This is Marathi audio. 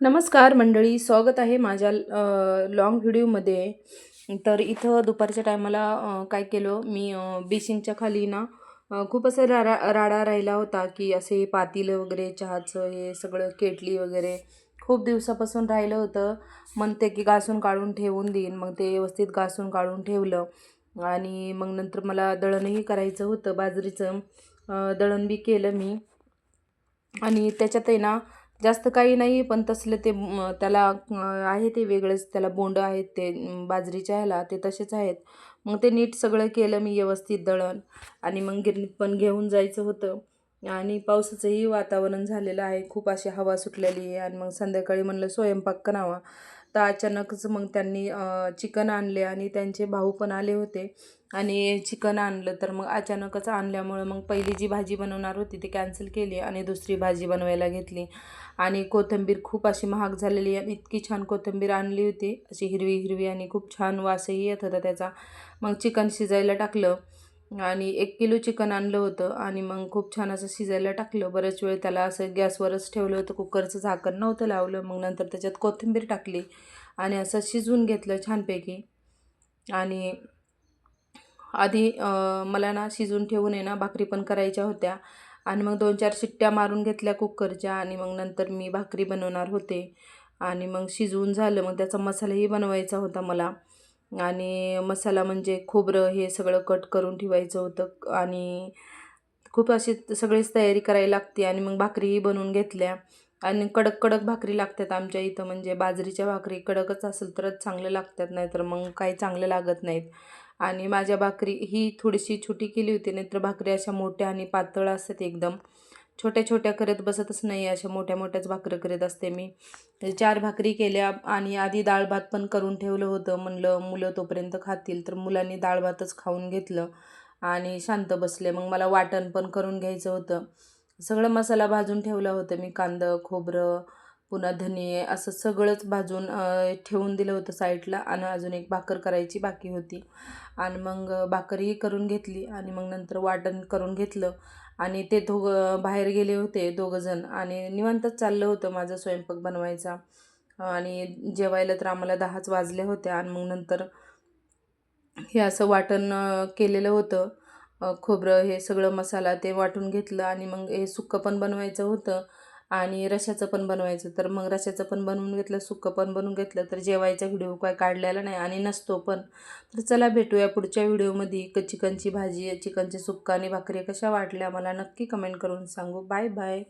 नमस्कार मंडळी, स्वागत आहे माझ्या लाँग व्हिडिओमध्ये. तर इथं दुपारच्या टायमाला काय केलं मी, बेसिनच्या खाली ना खूप असं राडा राहिला होता, की असे पातेलं वगैरे चहाचं हे सगळं केटली वगैरे खूप दिवसापासून राहिलं होतं. म्हणते की घासून काढून ठेवून देईन, मग ते व्यवस्थित घासून काढून ठेवलं. आणि मग नंतर मला दळणही करायचं होतं बाजरीचं. दळण बी केलं मी. आणि त्याच्यात आहे ना जास्त काही नाही, पण तसलं ते त्याला आहे ते वेगळंच, त्याला बोंड आहेत ते बाजरीच्या ह्याला ते तसेच आहेत. मग ते नीट सगळं केलं मी व्यवस्थित दळण. आणि मग गिरणीत पण घेऊन जायचं होतं. आणि पावसाचंही वातावरण झालेलं आहे, खूप अशी हवा सुटलेली आहे. आणि मग संध्याकाळी म्हणलं स्वयंपाक करावा. तर अचानकच मग त्यांनी चिकन आणले आणि त्यांचे भाऊ पण आले होते. आणि चिकन आणलं, तर मग अचानकच आणल्यामुळं मग पहिली जी भाजी बनवणार होती ती कॅन्सल केली आणि दुसरी भाजी बनवायला घेतली. आणि कोथिंबीर खूप अशी महाग झालेली आहे. इतकी छान कोथिंबीर आणली होती, अशी हिरवी हिरवी, आणि खूप छान वासही येत होता त्याचा. मग चिकन शिजायला टाकलं. आणि 1 किलो चिकन आणलं होतं आणि मग खूप छान असं शिजायला टाकलं. बरेच वेळ त्याला असं गॅसवरच ठेवलं होतं, कुकरचं झाकण नव्हतं लावलं. मग नंतर त्याच्यात कोथिंबीर टाकली आणि असं शिजवून घेतलं छानपैकी. आणि आधी मला ना शिजवून ठेवून आहे ना भाकरी पण करायच्या होत्या. आणि मग 2-4 शिट्ट्या मारून घेतल्या कुकरच्या, आणि मग नंतर मी भाकरी बनवणार होते. आणि मग शिजवून झालं, मग त्याचा मसालाही बनवायचा होता मला. आणि मसाला म्हणजे खोबरं हे सगळं कट करून ठेवायचं होतं. आणि खूप अशी सगळीच तयारी करायला लागते. आणि मग भाकरीही बनवून घेतल्या. आणि कडक कडक भाकरी लागतात आमच्या इथं, म्हणजे बाजरीच्या भाकरी कडकच असेल तरच चांगल्या लागतात, नाहीतर मग काही चांगलं लागत नाहीत. आणि माझ्या भाकरी ही थोडीशी छोटी केली होती, नाहीतर भाकरी अशा मोठ्या आणि पातळ असतात एकदम. छोट्या छोट्या करत बसतच नाही, अशा मोठ्या मोठ्याच भाकरी करत असते मी. 4 भाकरी केल्या. आणि आधी डाळ भात पण करून ठेवलं होतं, म्हणलं मुलं तोपर्यंत खातील. तर मुलांनी डाळ भातच खाऊन घेतलं आणि शांत बसले. मग मला वाटण पण करून घ्यायचं होतं. सगळं मसाला भाजून ठेवला होतं मी, कांदा खोबरं पुन्हा धने असं सगळंच भाजून ठेवून दिलं होतं साईडला. आणि अजून एक भाकर करायची बाकी होती. आणि मग भाकरही करून घेतली आणि मग नंतर वाटण करून घेतलं. आणि ते दोघं बाहेर गेले होते दोघंजण, आणि निवांतच चाललं होतं माझा स्वयंपाक बनवायचा. आणि जेवायला तर आम्हाला 10च वाजले होते. आणि मग नंतर हे असं वाटण केलेलं होतं. खोबरं हे सगळं मसाला ते वाटून घेतलं. आणि मग हे सुक्कं पण बनवायचं होतं आणि रश्श्याचं पण बनवायचं. तर मग रश्श्याचं पण बनवून घेतलं, सुक्कं पण बनवून घेतलं. तर जेवायचा व्हिडिओ काय काढलेला नाही आणि नसतो पण. तर चला भेटूया पुढच्या व्हिडिओमध्ये. चिकनची भाजी, चिकनचे सुक्का आणि भाकरी कशा वाटल्या मला नक्की कमेंट करून सांगू. Bye bye.